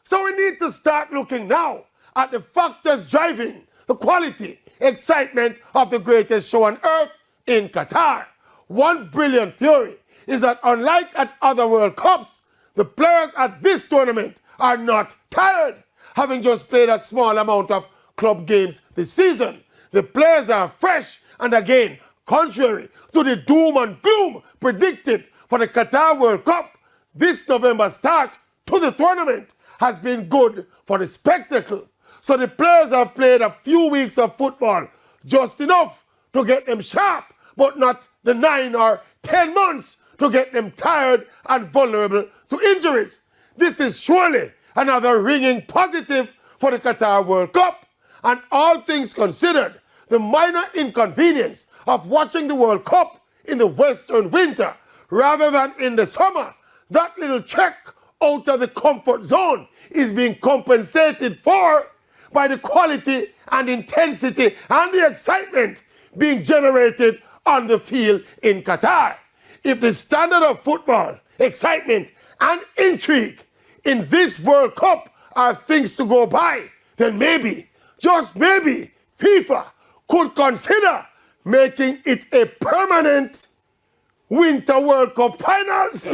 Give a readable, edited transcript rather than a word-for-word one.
So we need to start looking now at the factors driving the quality, excitement of the greatest show on earth in Qatar. One brilliant theory is that unlike at other World Cups, the players at this tournament are not tired. Having just played a small amount of club games this season, the players are fresh and again, contrary to the doom and gloom predicted for the Qatar World Cup, this November start to the tournament has been good for the spectacle. So the players have played a few weeks of football, just enough to get them sharp, but not the 9 or 10 months to get them tired and vulnerable to injuries. This is surely another ringing positive for the Qatar World Cup. And all things considered, the minor inconvenience of watching the World Cup in the Western winter rather than in the summer, that little trek out of the comfort zone is being compensated for by the quality and intensity and the excitement being generated on the field in Qatar. If the standard of football, excitement, and intrigue in this World Cup are things to go by, then maybe, just maybe, FIFA could consider making it a permanent Winter World Cup finals.